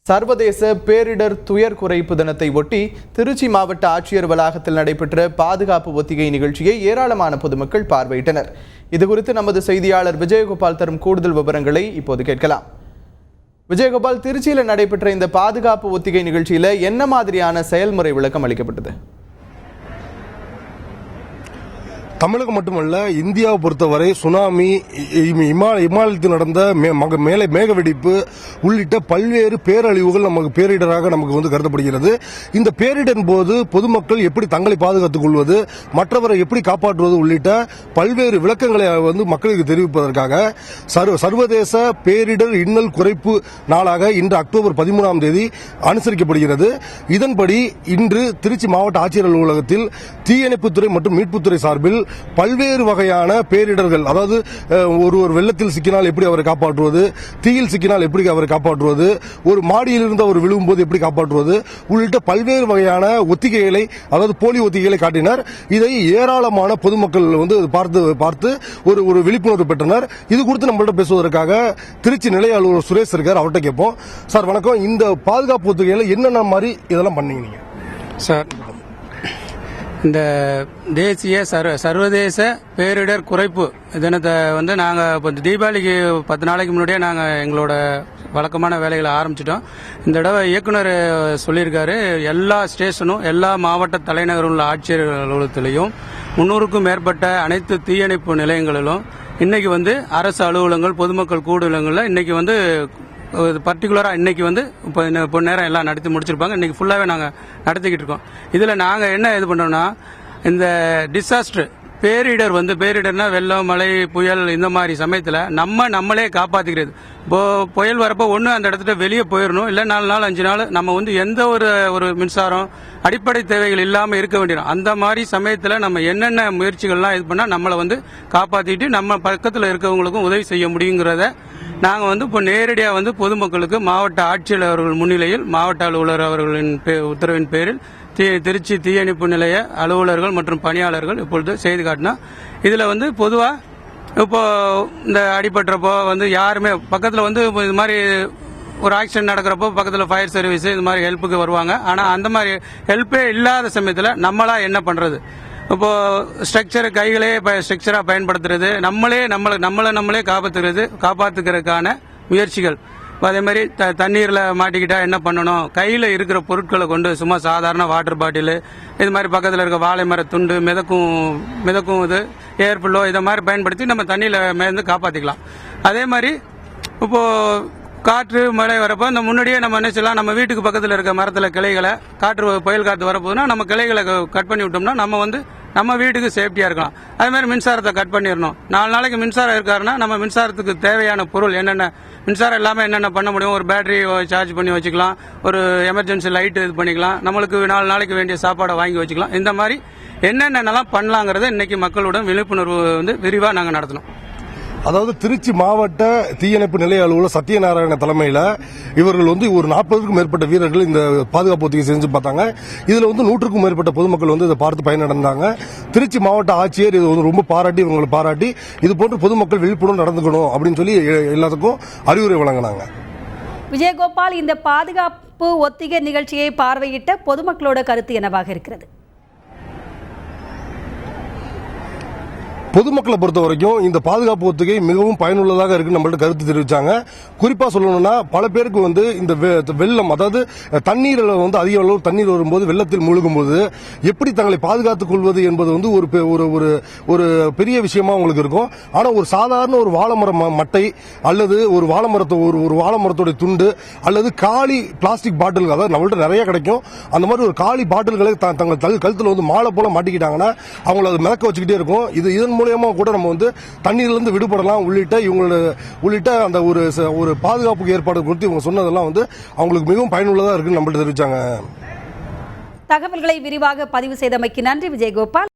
சர்வதேச பேரிடர் துயர் குறைப்பு தினத்தை ஒட்டி திருச்சி மாவட்ட ஆட்சியர் வளாகத்தில் நடைபெற்ற பாதுகாப்பு ஒத்திகை நிகழ்ச்சியை ஏராளமான பொதுமக்கள் பார்வையிட்டனர். இதுகுறித்து நமது செய்தியாளர் விஜயகோபால் தரும் கூடுதல் விவரங்களை இப்போது கேட்கலாம். விஜயகோபால், திருச்சியில் நடைபெற்ற இந்த பாதுகாப்பு ஒத்திகை நிகழ்ச்சியில் என்ன மாதிரியான செயல்முறை விளக்கம் அளிக்கப்பட்டது? தமிழகம் மட்டுமல்ல, இந்தியாவை பொறுத்தவரை சுனாமி, இமாலயத்தில் நடந்த மேக வெடிப்பு உள்ளிட்ட பல்வேறு பேரழிவுகள் நமக்கு பேரிடராக நமக்கு கருதப்படுகிறது. இந்த பேரிடரின் போது பொதுமக்கள் எப்படி தங்களை பாதுகாத்துக் கொள்வது, மற்றவரை எப்படி காப்பாற்றுவது உள்ளிட்ட பல்வேறு விளக்கங்களை மக்களுக்கு தெரிவிப்பதற்காக சர்வதேச பேரிடர் இன்னல் குறைப்பு நாளாக இன்று அக்டோபர் 13ஆம் தேதி அனுசரிக்கப்படுகிறது. இதன்படி இன்று திருச்சி மாவட்ட ஆட்சியர் அலுவலகத்தில் தீயணைப்புத்துறை மற்றும் மீட்புத்துறை சார்பில் பல்வேறு வகையான பேரிடர்கள், அதாவது ஒரு வெள்ளத்தில் சிக்கினால் எப்படி அவரை காப்பாற்றுவது, தீயில் சிக்கினால் எப்படி அவரை காப்பாற்றுவது, ஒரு மாடியில் இருந்து அவர் விழும்போது எப்படி காப்பாற்றுவது உள்ளிட்ட பல்வேறு வகையான ஒத்திகைகளை, அதாவது போலி ஒத்திகைகளை காட்டினர். இதை ஏராளமான பொதுமக்கள் பார்த்து ஒரு விழிப்புணர்வு பெற்றனர். இது குறித்து நம்மள்ட்ட பேசுவதற்காக திருச்சி நிலைய அலுவலர் சுரேஷ் இருக்கார். அவர்கிட்ட கேட்போம். சார் வணக்கம். இந்த பாதுகாப்பு ஒத்திகைகளை என்னென்ன மாதிரி இதெல்லாம் பண்ணீங்க நீங்க? சார், இந்த தேசிய சர்வதேச பேரிடர் குறைப்பு தினத்தை நாங்கள் இப்போ தீபாவளிக்கு 10 நாளைக்கு முன்னாடியே நாங்கள் எங்களோட வழக்கமான வேலைகளை ஆரம்பிச்சிட்டோம். இந்த தடவை இயக்குனர் சொல்லியிருக்காரு, எல்லா ஸ்டேஷனும் எல்லா மாவட்ட தலைநகரில் உள்ள ஆட்சியர் அலுவலகத்திலையும் 300க்கும் மேற்பட்ட அனைத்து தீயணைப்பு நிலையங்களிலும் இன்னைக்கு அரசு அலுவலகங்கள், பொதுமக்கள் கூடுதலங்களில் இன்னைக்கு பர்டிகுலரா இன்னைக்கு இப்போ நேரம் எல்லாம் நடத்தி முடிச்சிருப்பாங்க. இன்னைக்கு ஃபுல்லாவே நாங்க நடத்திக்கிட்டு இருக்கோம். இதுல நாங்க என்ன இது பண்றோம்னா, இந்த டிசாஸ்டர் பேரிடர்னா வெள்ளம், மழை, புயல் இந்த மாதிரி சமயத்துல நம்மளே காப்பாத்திக்கிறது. இப்போ புயல் வரப்போ ஒண்ணு அந்த இடத்துல வெளியே போயிடணும், இல்ல 4 நாள் 5 நாள் நம்ம எந்த ஒரு மின்சாரம் அடிப்படை தேவைகள் இல்லாம இருக்க வேண்டியது. அந்த மாதிரி சமயத்துல நம்ம என்னென்ன முயற்சிகள்லாம் இது பண்ணா நம்மளை காப்பாத்திட்டு நம்ம பக்கத்துல இருக்கவங்களுக்கும் உதவி செய்ய முடியுங்கிறத நாங்கள் இப்போ நேரடியாக பொதுமக்களுக்கு மாவட்ட ஆட்சியர் அவர்கள் முன்னிலையில் மாவட்ட அலுவலர் அவர்களின் உத்தரவின் பேரில் திருச்சி தீயணைப்பு நிலைய அலுவலர்கள் மற்றும் பணியாளர்கள் இப்பொழுது செய்து காட்டினா, இதில் பொதுவாக இப்போ இந்த அடிபட்டுறப்போ யாருமே பக்கத்தில் இது மாதிரி ஒரு ஆக்சிடென்ட் நடக்கிறப்போ பக்கத்தில் ஃபயர் சர்வீஸ் இது மாதிரி ஹெல்ப்புக்கு வருவாங்க. ஆனால் அந்த மாதிரி ஹெல்ப்பே இல்லாத சமயத்தில் நம்மளா என்ன பண்ணுறது? இப்போ ஸ்ட்ரக்சர் கைகளே ஸ்ட்ரக்சரா பயன்படுத்துறது, நம்மளே காப்பாத்துக்கிறதுக்கான முயற்சிகள். அதே மாதிரி தண்ணீர்ல மாட்டிக்கிட்டா என்ன பண்ணணும், கையில இருக்கிற பொருட்களை கொண்டு சும்மா சாதாரண வாட்டர் பாட்டில், இது மாதிரி பக்கத்தில் இருக்க வாழை மர துண்டு, மிதக்கும் இது ஏர் பில்லோ இதை மாதிரி பயன்படுத்தி நம்ம தண்ணியில மேந்து காப்பாத்திக்கலாம். அதே மாதிரி இப்போ காற்று மழை வரப்போ இந்த முன்னாடியே நம்ம என்ன செய்யலாம், நம்ம வீட்டுக்கு பக்கத்தில் இருக்க மரத்தில் கிளைகளை புயல் காற்று வரப்போதுன்னா நம்ம கிளைகளை கட் பண்ணி விட்டோம்னா நம்ம வீட்டுக்கு சேஃப்டியா இருக்கலாம். அதே மாதிரி மின்சாரத்தை கட் பண்ணிடணும். 4 நாளைக்கு மின்சாரம் இருக்காருன்னா நம்ம மின்சாரத்துக்கு தேவையான பொருள் என்னென்ன, மின்சாரம் இல்லாமல் என்னென்ன பண்ண முடியும், ஒரு பேட்டரி சார்ஜ் பண்ணி வச்சுக்கலாம், ஒரு எமர்ஜென்சி லைட் இது பண்ணிக்கலாம், நம்மளுக்கு 4 நாளைக்கு வேண்டிய சாப்பாடை வாங்கி வச்சுக்கலாம். இந்த மாதிரி என்னென்னலாம் பண்ணலாங்கிறத இன்னைக்கு மக்களுடன் விழிப்புணர்வு விரிவாக நாங்கள் நடத்தணும். அதாவது திருச்சி மாவட்ட தீயணைப்பு நிலைய அலுவலர் சத்யநாராயண தலைமையில் இவர்கள் ஒரு 40க்கும் மேற்பட்ட வீரர்கள் இந்த பாதுகாப்பு ஒத்திகை செஞ்சு பார்த்தாங்க. இதுல 100க்கும் மேற்பட்ட பொதுமக்கள் இதை பார்த்து பயனடைந்தாங்க. திருச்சி மாவட்ட ஆட்சியர் இது ரொம்ப பாராட்டி, இவங்களை பாராட்டி இது போன்று பொதுமக்கள் விழிப்புணர்வு நடந்துக்கணும் அப்படின்னு சொல்லி எல்லாத்துக்கும் அறிவுரை வழங்கினாங்க. விஜயகோபால், இந்த பாதுகாப்பு ஒத்திகை நிகழ்ச்சியை பார்வையிட்ட பொதுமக்களோட கருத்து என்னவாக இருக்கிறது? பொதுமக்களை பொறுத்த வரைக்கும் இந்த பாதுகாப்பு ஒத்திகை மிகவும் பயனுள்ளதாக இருக்கு நம்மள்ட்ட கருத்து தெரிவிச்சாங்க. குறிப்பா சொல்லணும்னா, பல பேருக்கு இந்த வெள்ளம், அதாவது தண்ணீரில் அதிக அளவு தண்ணீர் வரும்போது வெள்ளத்தில் மூழ்கும் போது எப்படி தங்களை பாதுகாத்துக் கொள்வது என்பது ஒரு பெரிய விஷயமா உங்களுக்கு இருக்கும். ஆனா ஒரு சாதாரண ஒரு வாழைமரம் மட்டை அல்லது ஒரு வாழைமரத்தோட துண்டு அல்லது காலி பிளாஸ்டிக் பாட்டில், அதாவது நம்மள்ட்ட நிறைய கிடைக்கும், அந்த மாதிரி ஒரு காலி பாட்டில்களை தங்கள் கழுத்துல மாலை போல மாட்டிக்கிட்டாங்கன்னா அவங்களை அதை மிதக்க வச்சுக்கிட்டே இருக்கும். இதன் மூலமா கூட நம்ம தண்ணீரிலிருந்து விடுபடலாம் உள்ளிட்ட அந்த ஒரு பாதுகாப்புக்கு ஏற்பாடு குறித்து இவங்க சொன்னதெல்லாம் அவங்களுக்கு மிகவும் பயனுள்ளதா இருக்குன்னு நம்மள்ட்ட தெரிவிச்சாங்க. தகவல்களை விரிவாக பதிவு செய்தமைக்கு நன்றி விஜயகோபால்.